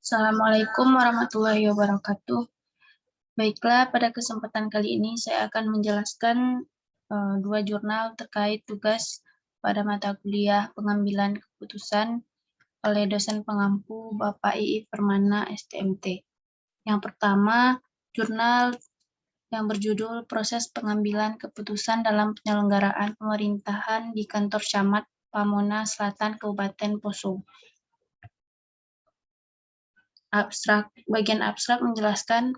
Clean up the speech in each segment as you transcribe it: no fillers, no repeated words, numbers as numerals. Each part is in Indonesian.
Assalamualaikum warahmatullahi wabarakatuh. Baiklah, pada kesempatan kali ini saya akan menjelaskan dua jurnal terkait tugas pada mata kuliah pengambilan keputusan oleh dosen pengampu Bapak Ii Permana STMT. Yang pertama, jurnal yang berjudul Proses Pengambilan Keputusan dalam Penyelenggaraan Pemerintahan di Kantor Camat Pamona Selatan Kabupaten Poso. Bagian abstrak menjelaskan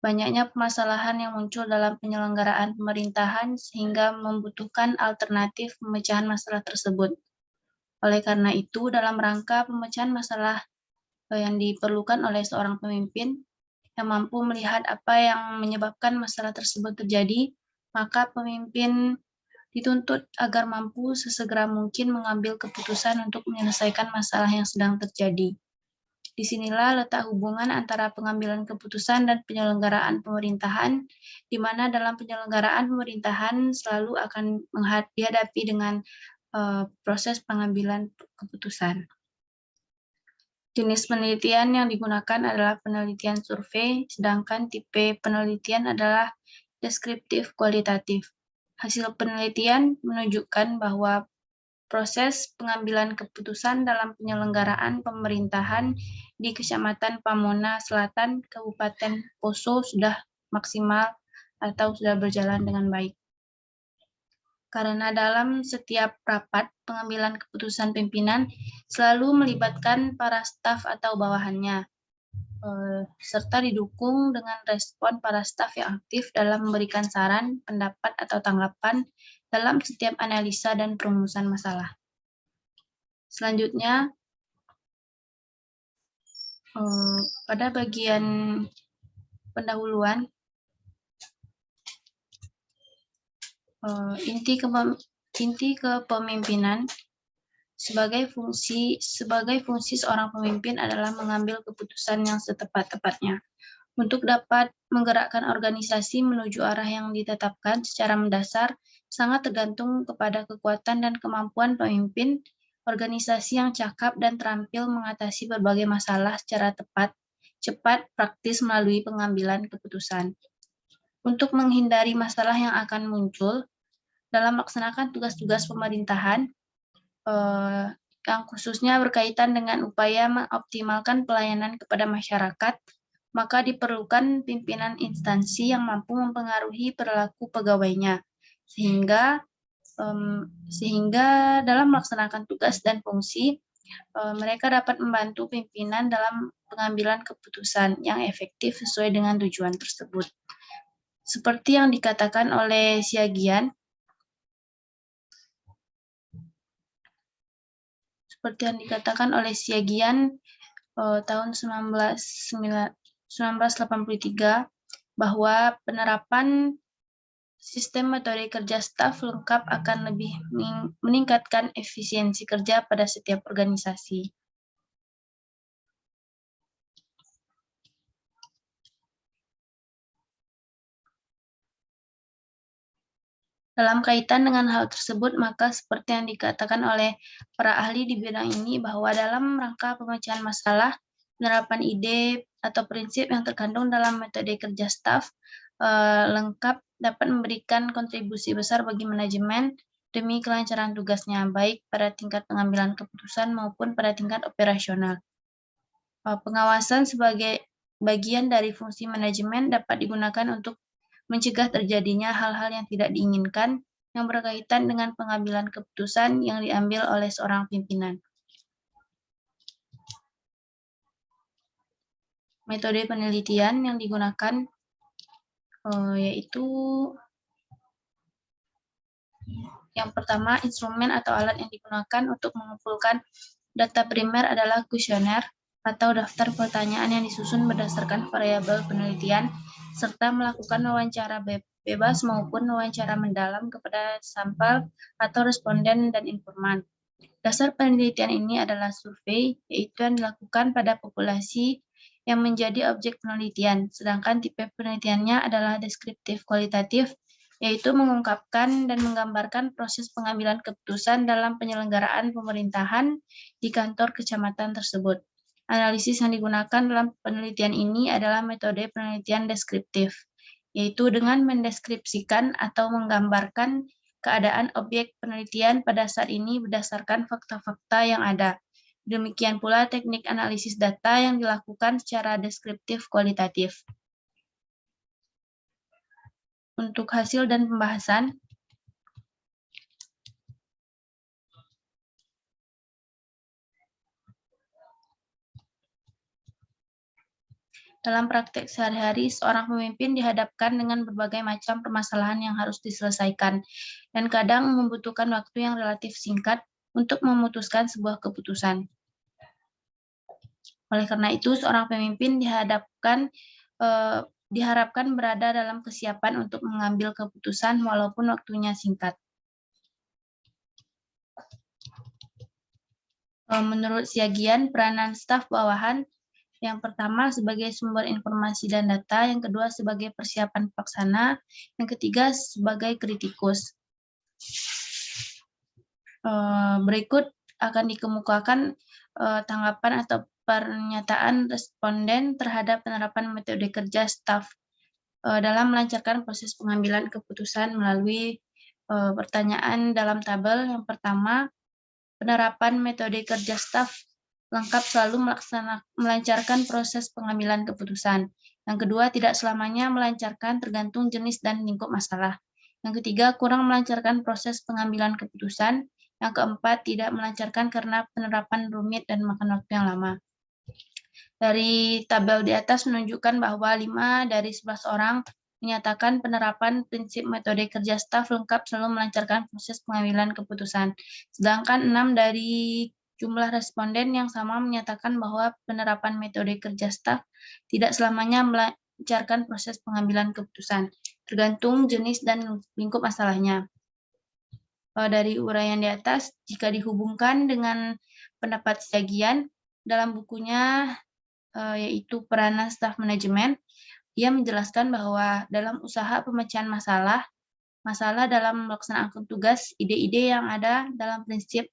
banyaknya permasalahan yang muncul dalam penyelenggaraan pemerintahan sehingga membutuhkan alternatif pemecahan masalah tersebut. Oleh karena itu, dalam rangka pemecahan masalah yang diperlukan oleh seorang pemimpin yang mampu melihat apa yang menyebabkan masalah tersebut terjadi, maka pemimpin dituntut agar mampu sesegera mungkin mengambil keputusan untuk menyelesaikan masalah yang sedang terjadi. Disinilah letak hubungan antara pengambilan keputusan dan penyelenggaraan pemerintahan, di mana dalam penyelenggaraan pemerintahan selalu akan dihadapi dengan proses pengambilan keputusan. Jenis penelitian yang digunakan adalah penelitian survei, sedangkan tipe penelitian adalah deskriptif kualitatif. Hasil penelitian menunjukkan bahwa proses pengambilan keputusan dalam penyelenggaraan pemerintahan di Kecamatan Pamona Selatan, Kabupaten Poso sudah maksimal atau sudah berjalan dengan baik. Karena dalam setiap rapat pengambilan keputusan pimpinan selalu melibatkan para staf atau bawahannya, serta didukung dengan respon para staf yang aktif dalam memberikan saran, pendapat, atau tanggapan dalam setiap analisa dan perumusan masalah. Selanjutnya, pada bagian pendahuluan, inti kepemimpinan sebagai fungsi seorang pemimpin adalah mengambil keputusan yang setepat-tepatnya untuk dapat menggerakkan organisasi menuju arah yang ditetapkan secara mendasar sangat tergantung kepada kekuatan dan kemampuan pemimpin organisasi yang cakap dan terampil mengatasi berbagai masalah secara tepat, cepat, praktis melalui pengambilan keputusan. Untuk menghindari masalah yang akan muncul dalam melaksanakan tugas-tugas pemerintahan, yang khususnya berkaitan dengan upaya mengoptimalkan pelayanan kepada masyarakat, maka diperlukan pimpinan instansi yang mampu mempengaruhi perilaku pegawainya, sehingga dalam melaksanakan tugas dan fungsi, mereka dapat membantu pimpinan dalam pengambilan keputusan yang efektif sesuai dengan tujuan tersebut. Seperti yang dikatakan oleh Siagian, tahun 1983 bahwa penerapan sistem metode kerja staf lengkap akan lebih meningkatkan efisiensi kerja pada setiap organisasi. Dalam kaitan dengan hal tersebut, maka seperti yang dikatakan oleh para ahli di bidang ini, bahwa dalam rangka pemecahan masalah, penerapan ide atau prinsip yang terkandung dalam metode kerja staf lengkap dapat memberikan kontribusi besar bagi manajemen demi kelancaran tugasnya, baik pada tingkat pengambilan keputusan maupun pada tingkat operasional. Pengawasan sebagai bagian dari fungsi manajemen dapat digunakan untuk mencegah terjadinya hal-hal yang tidak diinginkan yang berkaitan dengan pengambilan keputusan yang diambil oleh seorang pimpinan. Metode penelitian yang digunakan yaitu yang pertama, instrumen atau alat yang digunakan untuk mengumpulkan data primer adalah kuesioner atau daftar pertanyaan yang disusun berdasarkan variabel penelitian, serta melakukan wawancara bebas maupun wawancara mendalam kepada sampel atau responden dan informan. Dasar penelitian ini adalah survei, yaitu yang dilakukan pada populasi yang menjadi objek penelitian, sedangkan tipe penelitiannya adalah deskriptif kualitatif yaitu mengungkapkan dan menggambarkan proses pengambilan keputusan dalam penyelenggaraan pemerintahan di kantor kecamatan tersebut. Analisis yang digunakan dalam penelitian ini adalah metode penelitian deskriptif, yaitu dengan mendeskripsikan atau menggambarkan keadaan objek penelitian pada saat ini berdasarkan fakta-fakta yang ada. Demikian pula teknik analisis data yang dilakukan secara deskriptif kualitatif. Untuk hasil dan pembahasan, dalam praktek sehari-hari, seorang pemimpin dihadapkan dengan berbagai macam permasalahan yang harus diselesaikan, dan kadang membutuhkan waktu yang relatif singkat untuk memutuskan sebuah keputusan. Oleh karena itu, seorang pemimpin diharapkan berada dalam kesiapan untuk mengambil keputusan walaupun waktunya singkat. Menurut Siagian, peranan staf bawahan yang pertama sebagai sumber informasi dan data, yang kedua sebagai persiapan pelaksana, yang ketiga sebagai kritikus. Berikut akan dikemukakan tanggapan atau pernyataan responden terhadap penerapan metode kerja staf dalam melancarkan proses pengambilan keputusan melalui pertanyaan dalam tabel. Yang pertama, penerapan metode kerja staf lengkap selalu melancarkan proses pengambilan keputusan. Yang kedua, tidak selamanya melancarkan, tergantung jenis dan lingkup masalah. Yang ketiga, kurang melancarkan proses pengambilan keputusan. Yang keempat, tidak melancarkan karena penerapan rumit dan makan waktu yang lama. Dari tabel di atas menunjukkan bahwa 5 dari 11 orang menyatakan penerapan prinsip metode kerja staf lengkap selalu melancarkan proses pengambilan keputusan. Sedangkan 6 dari jumlah responden yang sama menyatakan bahwa penerapan metode kerja staf tidak selamanya melancarkan proses pengambilan keputusan, tergantung jenis dan lingkup masalahnya. Dari uraian di atas, jika dihubungkan dengan pendapat Siagian dalam bukunya yaitu Peranan Staf Manajemen, ia menjelaskan bahwa dalam usaha pemecahan masalah dalam melaksanakan tugas, ide-ide yang ada dalam prinsip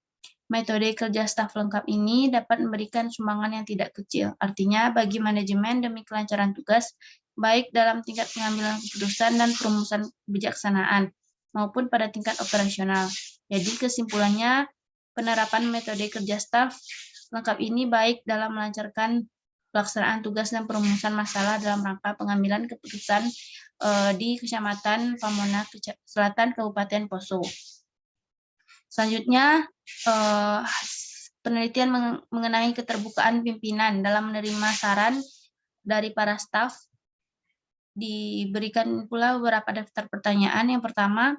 metode kerja staf lengkap ini dapat memberikan sumbangan yang tidak kecil. Artinya, bagi manajemen demi kelancaran tugas, baik dalam tingkat pengambilan keputusan dan perumusan kebijaksanaan, maupun pada tingkat operasional. Jadi, kesimpulannya, penerapan metode kerja staf lengkap ini baik dalam melancarkan pelaksanaan tugas dan perumusan masalah dalam rangka pengambilan keputusan di Kecamatan Pamona Selatan, Kabupaten Poso. Selanjutnya, penelitian mengenai keterbukaan pimpinan dalam menerima saran dari para staf. Diberikan pula beberapa daftar pertanyaan. Yang pertama,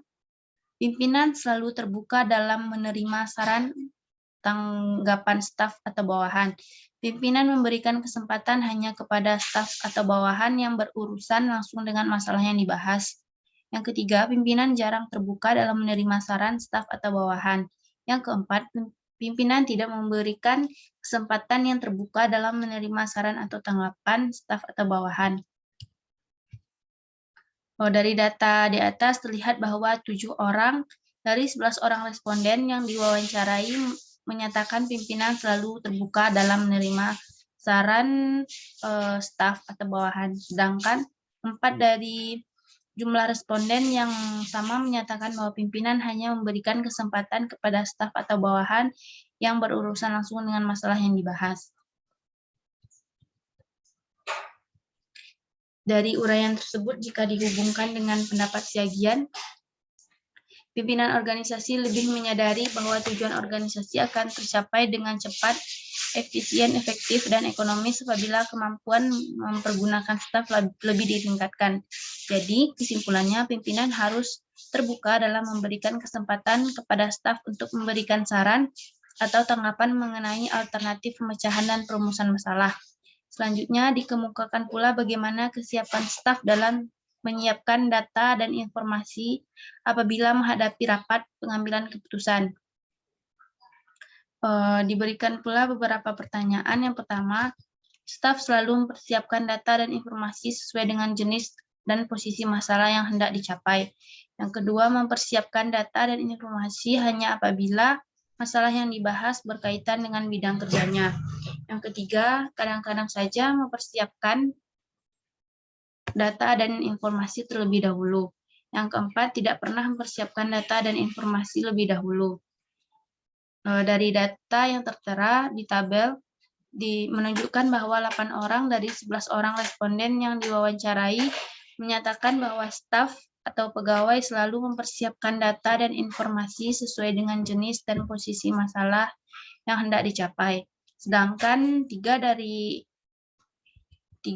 pimpinan selalu terbuka dalam menerima saran tanggapan staf atau bawahan. Pimpinan memberikan kesempatan hanya kepada staf atau bawahan yang berurusan langsung dengan masalah yang dibahas. Yang ketiga, pimpinan jarang terbuka dalam menerima saran staf atau bawahan. Yang keempat, pimpinan tidak memberikan kesempatan yang terbuka dalam menerima saran atau tanggapan staf atau bawahan. Dari data di atas terlihat bahwa 7 orang dari 11 orang responden yang diwawancarai menyatakan pimpinan selalu terbuka dalam menerima saran staf atau bawahan. Sedangkan 4 dari jumlah responden yang sama menyatakan bahwa pimpinan hanya memberikan kesempatan kepada staf atau bawahan yang berurusan langsung dengan masalah yang dibahas. Dari uraian tersebut, jika dihubungkan dengan pendapat Siagian, pimpinan organisasi lebih menyadari bahwa tujuan organisasi akan tercapai dengan cepat, efisien, efektif, dan ekonomis apabila kemampuan mempergunakan staf lebih ditingkatkan. Jadi, kesimpulannya pimpinan harus terbuka dalam memberikan kesempatan kepada staf untuk memberikan saran atau tanggapan mengenai alternatif pemecahan dan perumusan masalah. Selanjutnya, dikemukakan pula bagaimana kesiapan staf dalam menyiapkan data dan informasi apabila menghadapi rapat pengambilan keputusan. Diberikan pula beberapa pertanyaan. Yang pertama, staf selalu mempersiapkan data dan informasi sesuai dengan jenis dan posisi masalah yang hendak dicapai. Yang kedua, mempersiapkan data dan informasi hanya apabila masalah yang dibahas berkaitan dengan bidang kerjanya. Yang ketiga, kadang-kadang saja mempersiapkan data dan informasi terlebih dahulu. Yang keempat, tidak pernah mempersiapkan data dan informasi lebih dahulu. Dari data yang tertera di tabel, menunjukkan bahwa 8 orang dari 11 orang responden yang diwawancarai menyatakan bahwa staf atau pegawai selalu mempersiapkan data dan informasi sesuai dengan jenis dan posisi masalah yang hendak dicapai. Sedangkan 3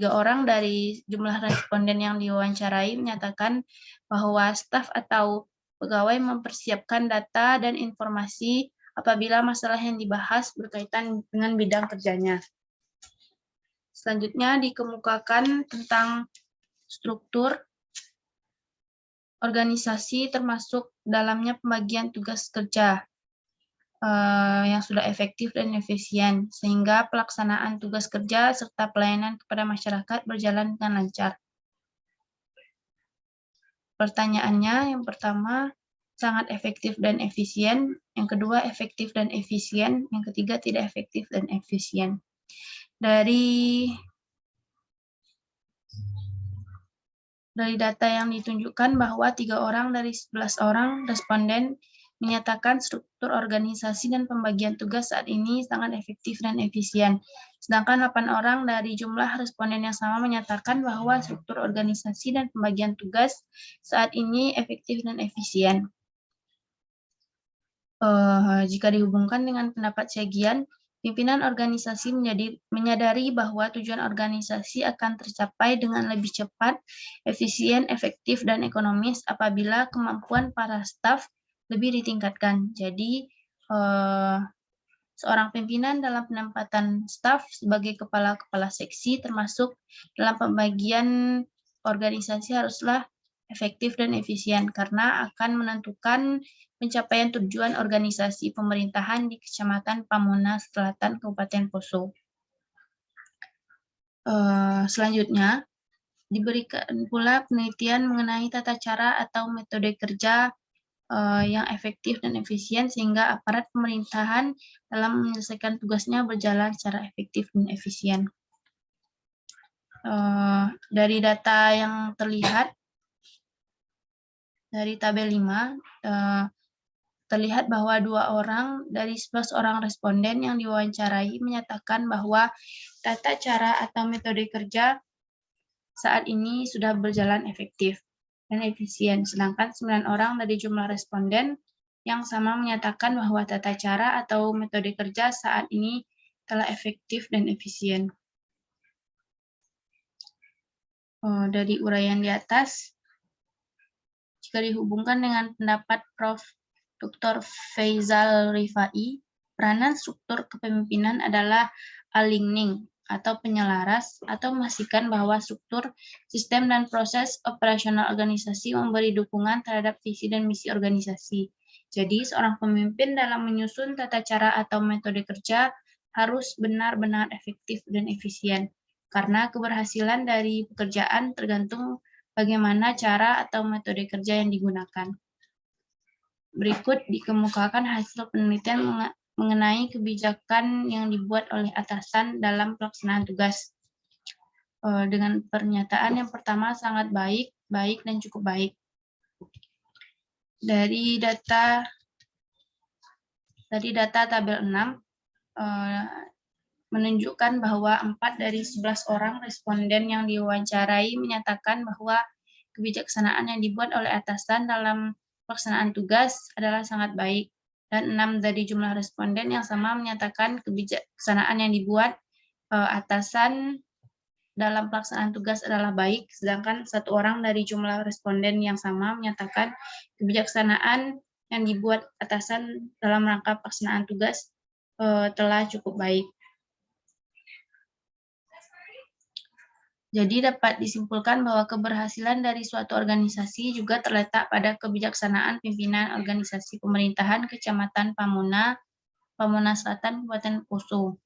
orang dari jumlah responden yang diwawancarai menyatakan bahwa staf atau pegawai mempersiapkan data dan informasi apabila masalah yang dibahas berkaitan dengan bidang kerjanya. Selanjutnya dikemukakan tentang struktur organisasi termasuk dalamnya pembagian tugas kerja yang sudah efektif dan efisien, sehingga pelaksanaan tugas kerja serta pelayanan kepada masyarakat berjalan dengan lancar. Pertanyaannya, yang pertama, sangat efektif dan efisien. Yang kedua, efektif dan efisien. Yang ketiga, tidak efektif dan efisien. Dari data yang ditunjukkan bahwa 3 orang dari 11 orang responden menyatakan struktur organisasi dan pembagian tugas saat ini sangat efektif dan efisien. Sedangkan 8 orang dari jumlah responden yang sama menyatakan bahwa struktur organisasi dan pembagian tugas saat ini efektif dan efisien. Jika dihubungkan dengan pendapat Segian, pimpinan organisasi menyadari bahwa tujuan organisasi akan tercapai dengan lebih cepat, efisien, efektif, dan ekonomis apabila kemampuan para staf lebih ditingkatkan. Jadi, seorang pimpinan dalam penempatan staf sebagai kepala-kepala seksi termasuk dalam pembagian organisasi haruslah efektif dan efisien karena akan menentukan pencapaian tujuan organisasi pemerintahan di Kecamatan Pamona Selatan, Kabupaten Poso. Selanjutnya, diberikan pula penelitian mengenai tata cara atau metode kerja yang efektif dan efisien sehingga aparat pemerintahan dalam menyelesaikan tugasnya berjalan secara efektif dan efisien. Dari data yang terlihat dari tabel 5, terlihat bahwa 2 orang dari 11 orang responden yang diwawancarai menyatakan bahwa tata cara atau metode kerja saat ini sudah berjalan efektif dan efisien, sedangkan 9 orang dari jumlah responden yang sama menyatakan bahwa tata cara atau metode kerja saat ini telah efektif dan efisien. Dari uraian di atas, jika dihubungkan dengan pendapat Prof. Dr. Faizal Rifai, peranan struktur kepemimpinan adalah aligning atau penyelaras atau memastikan bahwa struktur, sistem, dan proses operasional organisasi memberi dukungan terhadap visi dan misi organisasi. Jadi, seorang pemimpin dalam menyusun tata cara atau metode kerja harus benar-benar efektif dan efisien, karena keberhasilan dari pekerjaan tergantung bagaimana cara atau metode kerja yang digunakan. Berikut dikemukakan hasil penelitian mengenai kebijakan yang dibuat oleh atasan dalam pelaksanaan tugas. Dengan pernyataan yang pertama sangat baik, baik, dan cukup baik. Dari data tabel 6, menunjukkan bahwa 4 dari 11 orang responden yang diwawancarai menyatakan bahwa kebijaksanaan yang dibuat oleh atasan dalam pelaksanaan tugas adalah sangat baik, dan 6 dari jumlah responden yang sama menyatakan kebijaksanaan yang dibuat atasan dalam pelaksanaan tugas adalah baik, sedangkan 1 orang dari jumlah responden yang sama menyatakan kebijaksanaan yang dibuat atasan dalam rangka pelaksanaan tugas telah cukup baik. Jadi dapat disimpulkan bahwa keberhasilan dari suatu organisasi juga terletak pada kebijaksanaan pimpinan organisasi pemerintahan Kecamatan Pamona Selatan, Kabupaten Poso.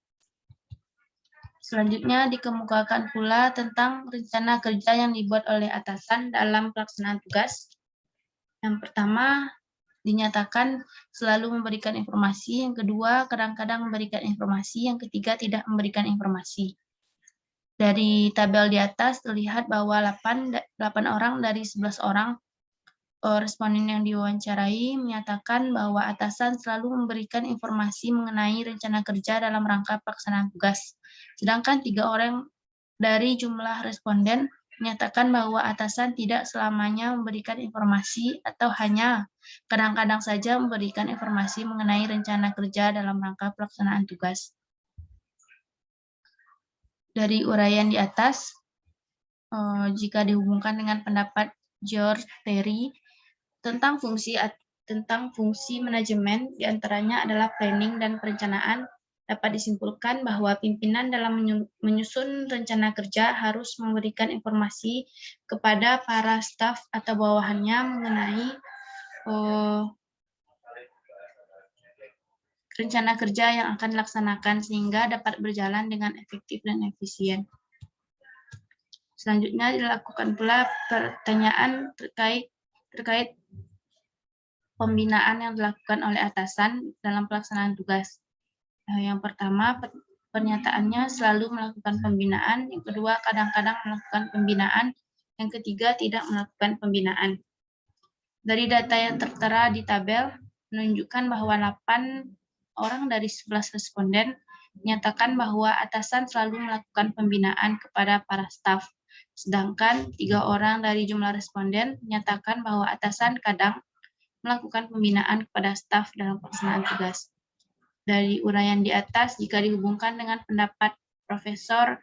Selanjutnya dikemukakan pula tentang rencana kerja yang dibuat oleh atasan dalam pelaksanaan tugas. Yang pertama, dinyatakan selalu memberikan informasi. Yang kedua, kadang-kadang memberikan informasi. Yang ketiga, tidak memberikan informasi. Dari tabel di atas terlihat bahwa 8 orang dari 11 orang responden yang diwawancarai menyatakan bahwa atasan selalu memberikan informasi mengenai rencana kerja dalam rangka pelaksanaan tugas. Sedangkan 3 orang dari jumlah responden menyatakan bahwa atasan tidak selamanya memberikan informasi atau hanya kadang-kadang saja memberikan informasi mengenai rencana kerja dalam rangka pelaksanaan tugas. Dari uraian di atas, jika dihubungkan dengan pendapat George Terry tentang fungsi manajemen, diantaranya adalah planning dan perencanaan, dapat disimpulkan bahwa pimpinan dalam menyusun rencana kerja harus memberikan informasi kepada para staf atau bawahannya mengenai rencana kerja yang akan dilaksanakan sehingga dapat berjalan dengan efektif dan efisien. Selanjutnya dilakukan pula pertanyaan terkait pembinaan yang dilakukan oleh atasan dalam pelaksanaan tugas. Yang pertama, pernyataannya selalu melakukan pembinaan. Yang kedua, kadang-kadang melakukan pembinaan. Yang ketiga, tidak melakukan pembinaan. Dari data yang tertera di tabel, menunjukkan bahwa 8 orang dari 11 responden menyatakan bahwa atasan selalu melakukan pembinaan kepada para staf. Sedangkan 3 orang dari jumlah responden menyatakan bahwa atasan kadang melakukan pembinaan kepada staf dalam pelaksanaan tugas. Dari uraian di atas, jika dihubungkan dengan pendapat Profesor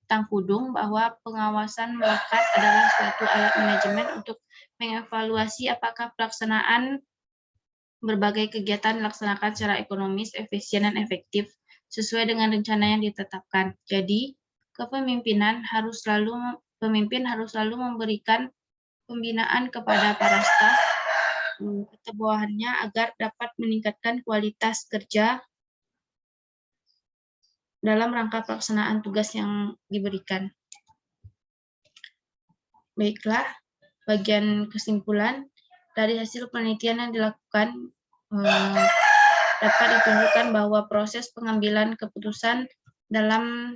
Tangkudung bahwa pengawasan melekat adalah suatu alat manajemen untuk mengevaluasi apakah pelaksanaan berbagai kegiatan dilaksanakan secara ekonomis, efisien, dan efektif sesuai dengan rencana yang ditetapkan. Jadi, pemimpin harus selalu memberikan pembinaan kepada para staf atau bawahannya agar dapat meningkatkan kualitas kerja dalam rangka pelaksanaan tugas yang diberikan. Baiklah, bagian kesimpulan dari hasil penelitian yang dilakukan dapat ditunjukkan bahwa proses pengambilan keputusan dalam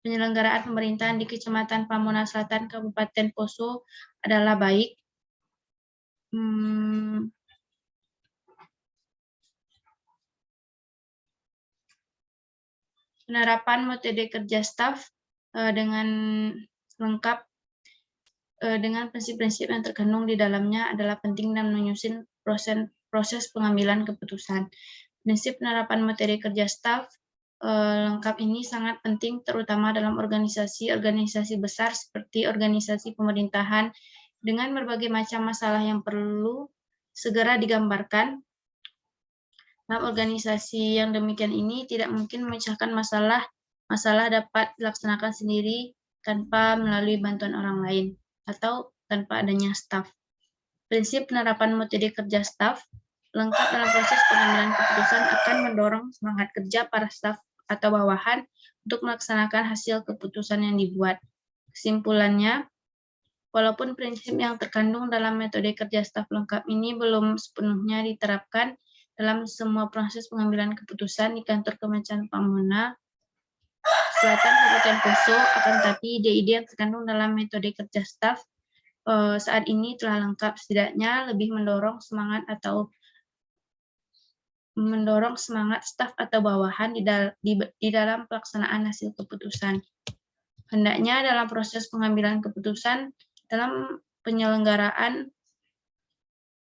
penyelenggaraan pemerintahan di Kecamatan Pamona Selatan, Kabupaten Poso adalah baik. Penerapan metode kerja staf dengan lengkap dengan prinsip-prinsip yang terkandung di dalamnya adalah penting dan menyusun proses pengambilan keputusan. Prinsip penerapan metode kerja staf lengkap ini sangat penting terutama dalam organisasi besar seperti organisasi pemerintahan dengan berbagai macam masalah yang perlu segera digambarkan. Dalam organisasi yang demikian ini tidak mungkin memecahkan masalah dapat dilaksanakan sendiri tanpa melalui bantuan orang lain atau tanpa adanya staf. Prinsip penerapan metode kerja staf lengkap dalam proses pengambilan keputusan akan mendorong semangat kerja para staf atau bawahan untuk melaksanakan hasil keputusan yang dibuat. Kesimpulannya, walaupun prinsip yang terkandung dalam metode kerja staf lengkap ini belum sepenuhnya diterapkan dalam semua proses pengambilan keputusan di kantor Kecamatan Pamona Selatan, Kabupaten Poso, akan tetapi ide-ide yang terkandung dalam metode kerja staf saat ini telah lengkap, setidaknya lebih mendorong semangat staf atau bawahan di dalam pelaksanaan hasil keputusan. Hendaknya dalam proses pengambilan keputusan dalam penyelenggaraan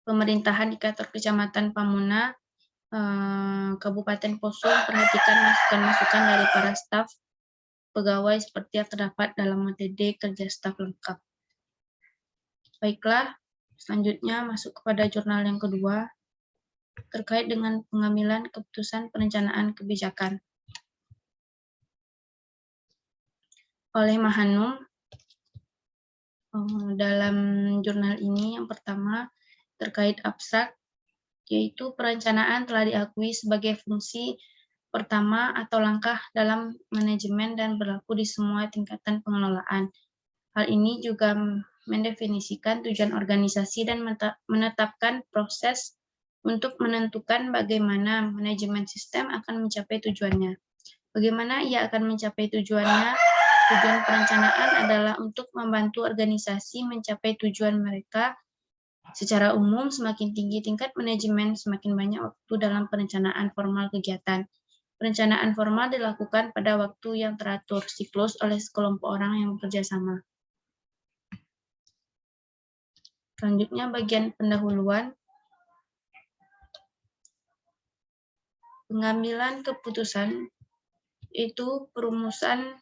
pemerintahan di kantor Kecamatan Pamona, Kabupaten Poso, perhatikan masukan-masukan dari para staf pegawai seperti yang terdapat dalam metode kerja staf lengkap. Baiklah, selanjutnya masuk kepada jurnal yang kedua, terkait dengan pengambilan keputusan perencanaan kebijakan. Oleh Mahanum, dalam jurnal ini yang pertama terkait abstrak, yaitu perencanaan telah diakui sebagai fungsi pertama atau langkah dalam manajemen dan berlaku di semua tingkatan pengelolaan. Hal ini juga mendefinisikan tujuan organisasi dan menetapkan proses untuk menentukan bagaimana manajemen sistem akan mencapai tujuannya. Bagaimana ia akan mencapai tujuannya? Tujuan perencanaan adalah untuk membantu organisasi mencapai tujuan mereka. Secara umum, semakin tinggi tingkat manajemen, semakin banyak waktu dalam perencanaan formal kegiatan. Perencanaan formal dilakukan pada waktu yang teratur, siklus oleh sekelompok orang yang bekerja sama. Selanjutnya bagian pendahuluan. Pengambilan keputusan itu perumusan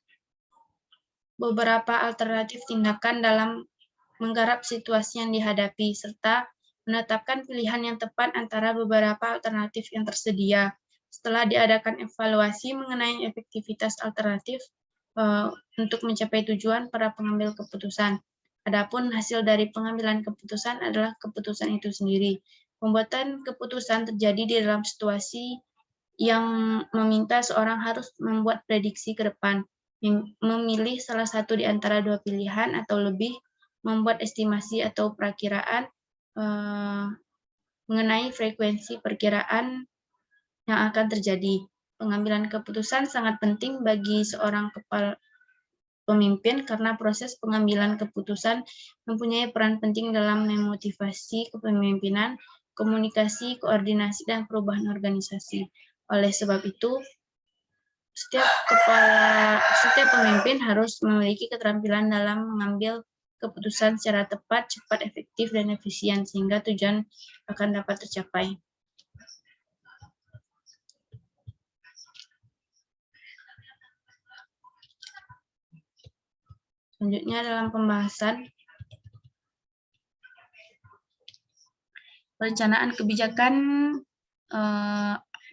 beberapa alternatif tindakan dalam menggarap situasi yang dihadapi, serta menetapkan pilihan yang tepat antara beberapa alternatif yang tersedia. Setelah diadakan evaluasi mengenai efektivitas alternatif untuk mencapai tujuan para pengambil keputusan. Adapun hasil dari pengambilan keputusan adalah keputusan itu sendiri. Pembuatan keputusan terjadi di dalam situasi yang meminta seorang harus membuat prediksi ke depan, memilih salah satu di antara dua pilihan atau lebih, membuat estimasi atau perakiraan mengenai frekuensi perkiraan yang akan terjadi. Pengambilan keputusan sangat penting bagi seorang kepala pemimpin karena proses pengambilan keputusan mempunyai peran penting dalam memotivasi kepemimpinan, komunikasi, koordinasi, dan perubahan organisasi. Oleh sebab itu, setiap pemimpin harus memiliki keterampilan dalam mengambil keputusan secara tepat, cepat, efektif, dan efisien, sehingga tujuan akan dapat tercapai. Selanjutnya dalam pembahasan, perencanaan kebijakan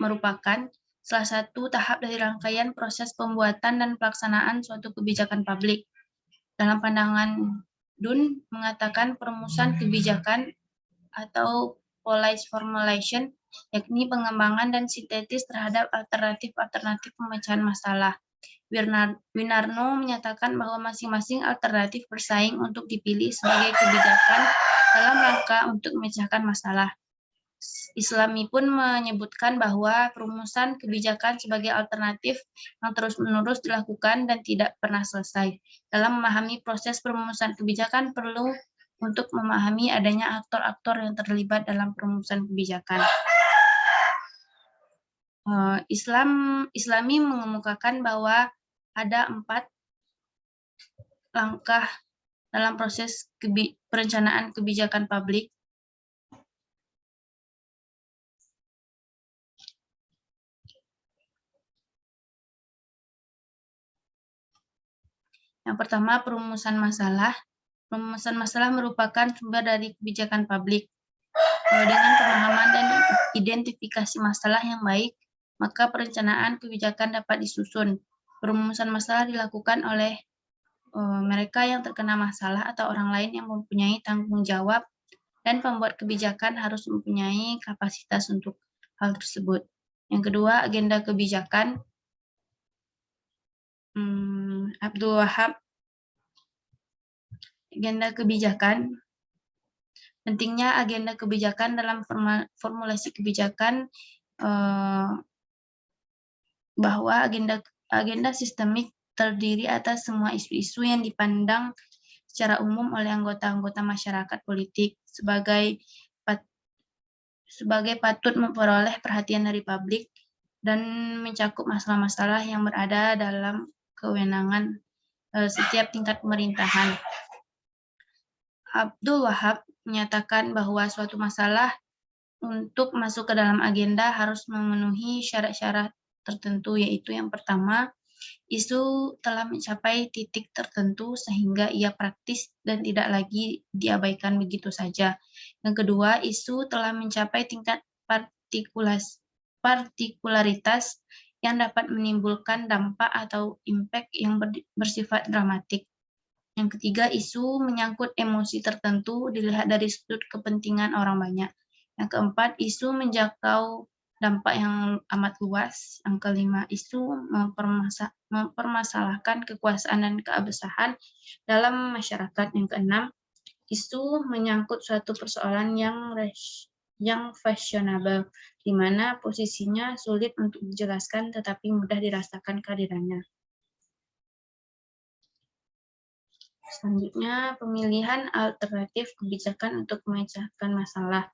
merupakan salah satu tahap dari rangkaian proses pembuatan dan pelaksanaan suatu kebijakan publik. Dalam pandangan Dunn mengatakan perumusan kebijakan atau policy formulation, yakni pengembangan dan sintetis terhadap alternatif-alternatif pemecahan masalah. Winarno menyatakan bahwa masing-masing alternatif bersaing untuk dipilih sebagai kebijakan dalam rangka untuk memecahkan masalah. Islami pun menyebutkan bahwa perumusan kebijakan sebagai alternatif yang terus-menerus dilakukan dan tidak pernah selesai. Dalam memahami proses perumusan kebijakan perlu untuk memahami adanya aktor-aktor yang terlibat dalam perumusan kebijakan. Islami mengemukakan bahwa ada 4 langkah dalam proses perencanaan kebijakan publik. Yang pertama, perumusan masalah. Perumusan masalah merupakan sumber dari kebijakan publik. Dengan pemahaman dan identifikasi masalah yang baik, maka perencanaan kebijakan dapat disusun. Perumusan masalah dilakukan oleh mereka yang terkena masalah atau orang lain yang mempunyai tanggung jawab, dan pembuat kebijakan harus mempunyai kapasitas untuk hal tersebut. Yang kedua, agenda kebijakan. Abdul Wahab, agenda kebijakan. Pentingnya agenda kebijakan dalam formulasi kebijakan, bahwa agenda sistemik terdiri atas semua isu-isu yang dipandang secara umum oleh anggota-anggota masyarakat politik sebagai patut memperoleh perhatian dari publik dan mencakup masalah-masalah yang berada dalam kewenangan setiap tingkat pemerintahan. Abdul Wahab menyatakan bahwa suatu masalah untuk masuk ke dalam agenda harus memenuhi syarat-syarat tertentu, yaitu yang pertama, isu telah mencapai titik tertentu sehingga ia praktis dan tidak lagi diabaikan begitu saja. Yang kedua, isu telah mencapai tingkat partikularitas yang dapat menimbulkan dampak atau impact yang bersifat dramatik. Yang ketiga, isu menyangkut emosi tertentu dilihat dari sudut kepentingan orang banyak. Yang keempat, isu menjangkau dampak yang amat luas. Yang kelima, isu mempermasalahkan kekuasaan dan keabsahan dalam masyarakat. Yang keenam, isu menyangkut suatu persoalan yang fashionable, di mana posisinya sulit untuk dijelaskan tetapi mudah dirasakan kehadirannya. Selanjutnya, pemilihan alternatif kebijakan untuk memecahkan masalah.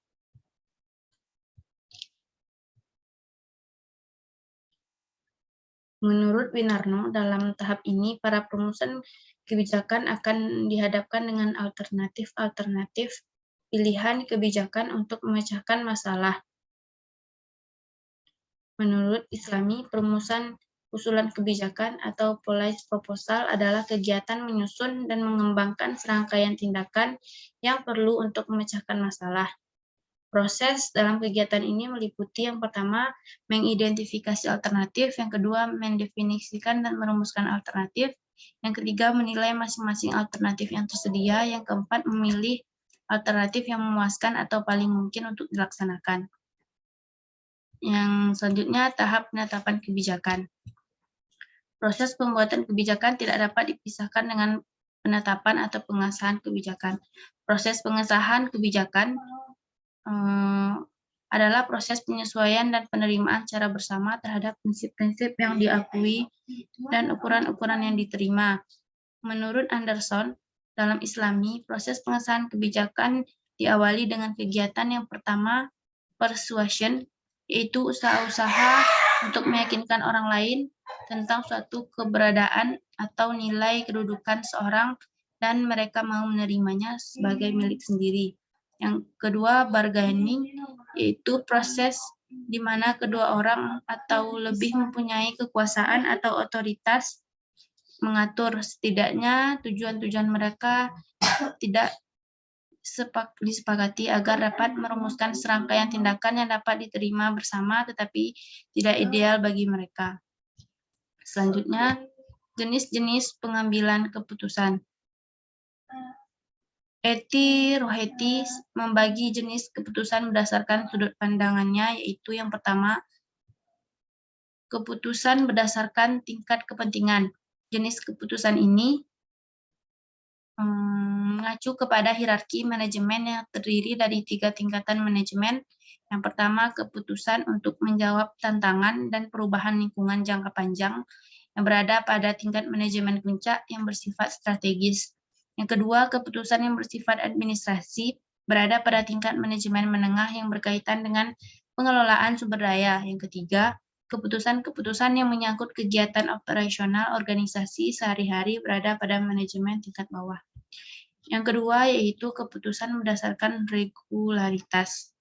Menurut Winarno, dalam tahap ini, para perumusan kebijakan akan dihadapkan dengan alternatif-alternatif pilihan kebijakan untuk memecahkan masalah. Menurut Islami, perumusan usulan kebijakan atau policy proposal adalah kegiatan menyusun dan mengembangkan serangkaian tindakan yang perlu untuk memecahkan masalah. Proses dalam kegiatan ini meliputi yang pertama, mengidentifikasi alternatif, yang kedua, mendefinisikan dan merumuskan alternatif, yang ketiga, menilai masing-masing alternatif yang tersedia, yang keempat, memilih alternatif yang memuaskan atau paling mungkin untuk dilaksanakan. Yang selanjutnya, tahap penetapan kebijakan. Proses pembuatan kebijakan tidak dapat dipisahkan dengan penetapan atau pengesahan kebijakan. Proses pengesahan kebijakan adalah proses penyesuaian dan penerimaan secara bersama terhadap prinsip-prinsip yang diakui dan ukuran-ukuran yang diterima. Menurut Anderson, dalam Islami, proses pengesahan kebijakan diawali dengan kegiatan yang pertama, persuasion, yaitu usaha-usaha untuk meyakinkan orang lain tentang suatu keberadaan atau nilai kedudukan seorang dan mereka mau menerimanya sebagai milik sendiri. Yang kedua, bargaining, yaitu proses di mana kedua orang atau lebih mempunyai kekuasaan atau otoritas mengatur setidaknya tujuan-tujuan mereka tidak disepakati agar dapat merumuskan serangkaian tindakan yang dapat diterima bersama tetapi tidak ideal bagi mereka. Selanjutnya, jenis-jenis pengambilan keputusan. Eti Roheti membagi jenis keputusan berdasarkan sudut pandangannya, yaitu yang pertama, keputusan berdasarkan tingkat kepentingan. Jenis keputusan ini mengacu kepada hierarki manajemen yang terdiri dari 3 tingkatan manajemen. Yang pertama, keputusan untuk menjawab tantangan dan perubahan lingkungan jangka panjang yang berada pada tingkat manajemen puncak yang bersifat strategis. Yang kedua, keputusan yang bersifat administrasi berada pada tingkat manajemen menengah yang berkaitan dengan pengelolaan sumber daya. Yang ketiga, keputusan-keputusan yang menyangkut kegiatan operasional organisasi sehari-hari berada pada manajemen tingkat bawah. Yang kedua yaitu keputusan berdasarkan regularitas.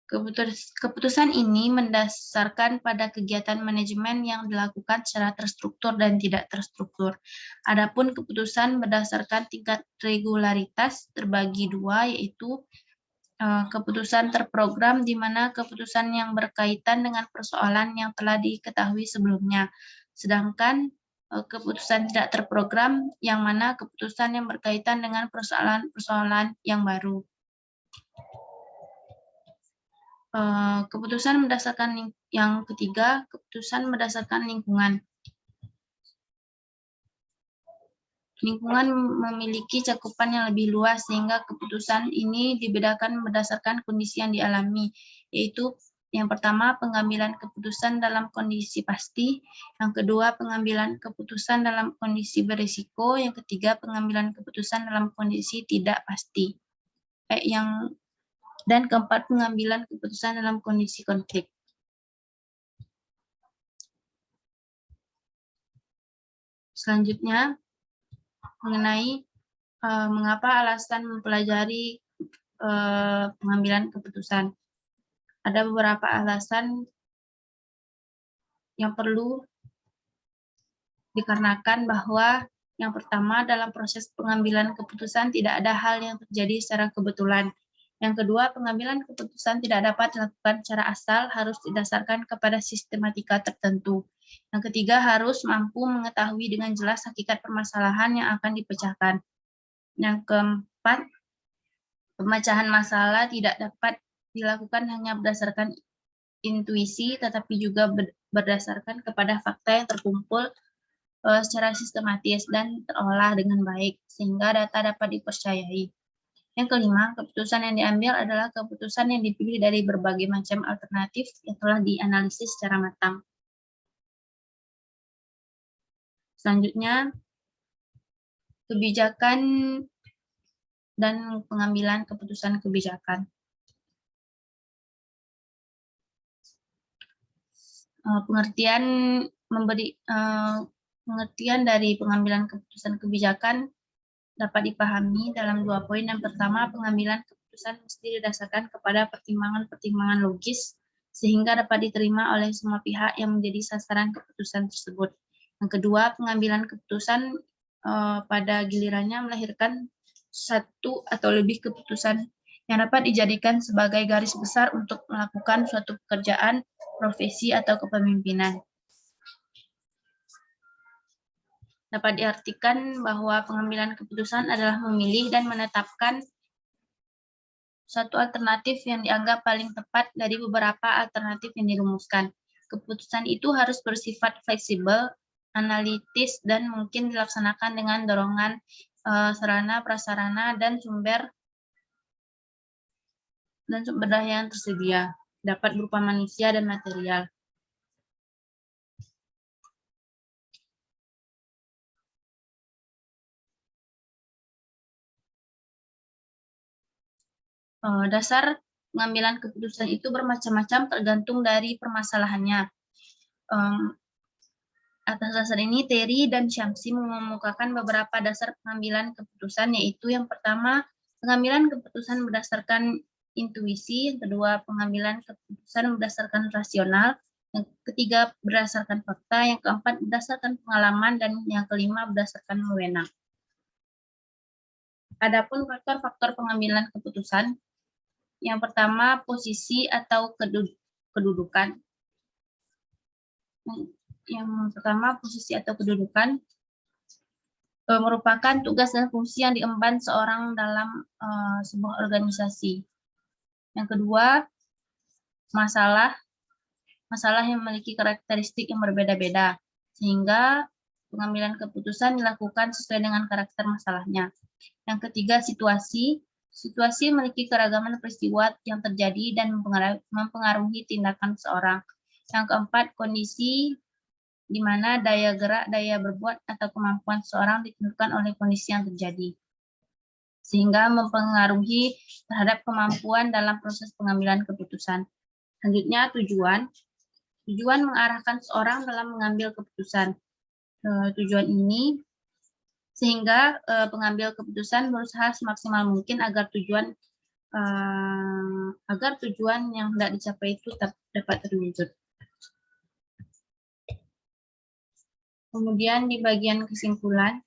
Keputusan ini mendasarkan pada kegiatan manajemen yang dilakukan secara terstruktur dan tidak terstruktur. Adapun keputusan berdasarkan tingkat regularitas terbagi dua, yaitu keputusan terprogram, di mana keputusan yang berkaitan dengan persoalan yang telah diketahui sebelumnya. Sedangkan keputusan tidak terprogram, yang mana keputusan yang berkaitan dengan persoalan-persoalan yang baru. Keputusan berdasarkan yang ketiga, keputusan berdasarkan lingkungan. Lingkungan memiliki cakupan yang lebih luas sehingga keputusan ini dibedakan berdasarkan kondisi yang dialami, yaitu yang pertama pengambilan keputusan dalam kondisi pasti, yang kedua pengambilan keputusan dalam kondisi berisiko, yang ketiga pengambilan keputusan dalam kondisi tidak pasti. Dan keempat, pengambilan keputusan dalam kondisi konflik. Selanjutnya, mengenai mengapa alasan mempelajari pengambilan keputusan. Ada beberapa alasan yang perlu dikarenakan bahwa yang pertama, dalam proses pengambilan keputusan tidak ada hal yang terjadi secara kebetulan. Yang kedua, pengambilan keputusan tidak dapat dilakukan secara asal, harus didasarkan kepada sistematika tertentu. Yang ketiga, harus mampu mengetahui dengan jelas hakikat permasalahan yang akan dipecahkan. Yang keempat, Pemecahan masalah tidak dapat dilakukan hanya berdasarkan intuisi, tetapi juga berdasarkan kepada fakta yang terkumpul secara sistematis dan terolah dengan baik, sehingga data dapat dipercayai. Yang kelima, keputusan yang diambil adalah keputusan yang dipilih dari berbagai macam alternatif yang telah dianalisis secara matang. Selanjutnya, kebijakan dan pengambilan keputusan kebijakan. Pengertian dari pengambilan keputusan kebijakan dapat dipahami dalam 2 poin. Yang pertama, pengambilan keputusan mesti didasarkan kepada pertimbangan-pertimbangan logis sehingga dapat diterima oleh semua pihak yang menjadi sasaran keputusan tersebut. Yang kedua, pengambilan keputusan pada gilirannya melahirkan satu atau lebih keputusan yang dapat dijadikan sebagai garis besar untuk melakukan suatu pekerjaan, profesi, atau kepemimpinan. Dapat diartikan bahwa pengambilan keputusan adalah memilih dan menetapkan suatu alternatif yang dianggap paling tepat dari beberapa alternatif yang dirumuskan. Keputusan itu harus bersifat fleksibel, analitis, dan mungkin dilaksanakan dengan dorongan sarana, prasarana, dan sumber daya yang tersedia, dapat berupa manusia dan material. Dasar pengambilan keputusan itu bermacam-macam tergantung dari permasalahannya. Atas dasar ini, Terry dan Syamsi mengemukakan beberapa dasar pengambilan keputusan, yaitu yang pertama, pengambilan keputusan berdasarkan intuisi, yang kedua, pengambilan keputusan berdasarkan rasional, yang ketiga, berdasarkan fakta, yang keempat, berdasarkan pengalaman, dan yang kelima, berdasarkan wewenang. Adapun faktor-faktor pengambilan keputusan, yang pertama, posisi atau kedudukan. Yang pertama, posisi atau kedudukan merupakan tugas dan fungsi yang diemban seorang dalam sebuah organisasi. Yang kedua, masalah yang memiliki karakteristik yang berbeda-beda, sehingga pengambilan keputusan dilakukan sesuai dengan karakter masalahnya. Yang ketiga, situasi memiliki keragaman peristiwa yang terjadi dan mempengaruhi tindakan seseorang. Yang keempat, kondisi di mana daya gerak, daya berbuat, atau kemampuan seseorang ditentukan oleh kondisi yang terjadi, sehingga mempengaruhi terhadap kemampuan dalam proses pengambilan keputusan. Selanjutnya, tujuan mengarahkan seseorang dalam mengambil keputusan. Tujuan ini sehingga pengambil keputusan berusaha semaksimal mungkin agar tujuan yang hendak dicapai itu dapat terwujud. Kemudian di bagian kesimpulan,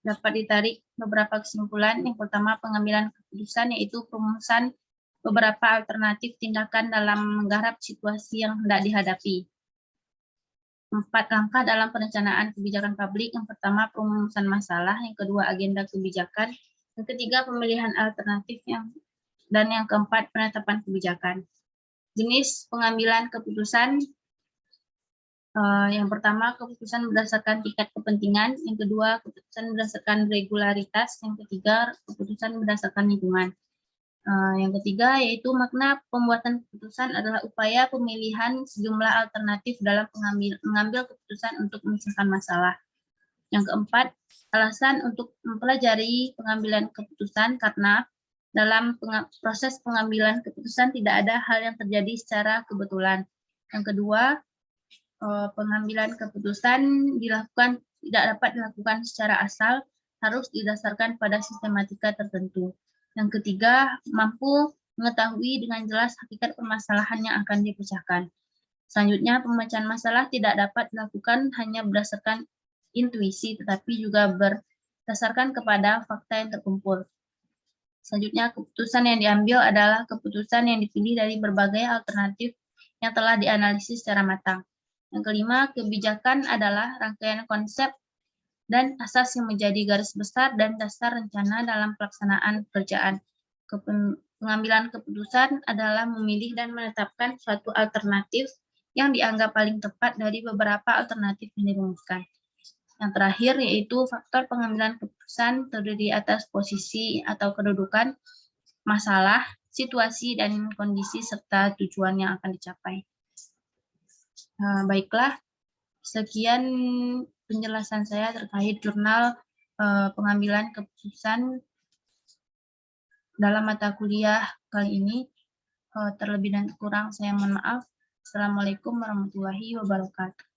dapat ditarik beberapa kesimpulan. Yang pertama, pengambilan keputusan yaitu perumusan beberapa alternatif tindakan dalam menggarap situasi yang hendak dihadapi. 4 langkah dalam perencanaan kebijakan publik. Yang pertama, perumusan masalah. Yang kedua, agenda kebijakan. Yang ketiga, pemilihan alternatif. Dan yang keempat, penetapan kebijakan. Jenis pengambilan keputusan. Yang pertama, keputusan berdasarkan tingkat kepentingan. Yang kedua, keputusan berdasarkan regularitas. Yang ketiga, keputusan berdasarkan lingkungan. Yang ketiga, yaitu makna pembuatan keputusan adalah upaya pemilihan sejumlah alternatif dalam mengambil keputusan untuk menyelesaikan masalah. Yang keempat, alasan untuk mempelajari pengambilan keputusan karena dalam proses pengambilan keputusan tidak ada hal yang terjadi secara kebetulan. Yang kedua, pengambilan keputusan tidak dapat dilakukan secara asal, harus didasarkan pada sistematika tertentu. Yang ketiga, mampu mengetahui dengan jelas hakikat permasalahan yang akan dipecahkan. Selanjutnya, pemecahan masalah tidak dapat dilakukan hanya berdasarkan intuisi, tetapi juga berdasarkan kepada fakta yang terkumpul. Selanjutnya, keputusan yang diambil adalah keputusan yang dipilih dari berbagai alternatif yang telah dianalisis secara matang. Yang kelima, kebijakan adalah rangkaian konsep dan asas yang menjadi garis besar dan dasar rencana dalam pelaksanaan pekerjaan. Pengambilan keputusan adalah memilih dan menetapkan suatu alternatif yang dianggap paling tepat dari beberapa alternatif yang dirumuskan. Yang terakhir yaitu faktor pengambilan keputusan terdiri atas posisi atau kedudukan, masalah, situasi, dan kondisi serta tujuan yang akan dicapai. Baiklah, sekian penjelasan saya terkait jurnal pengambilan keputusan dalam mata kuliah kali ini. Terlebih dan kurang saya mohon maaf. Assalamualaikum warahmatullahi wabarakatuh.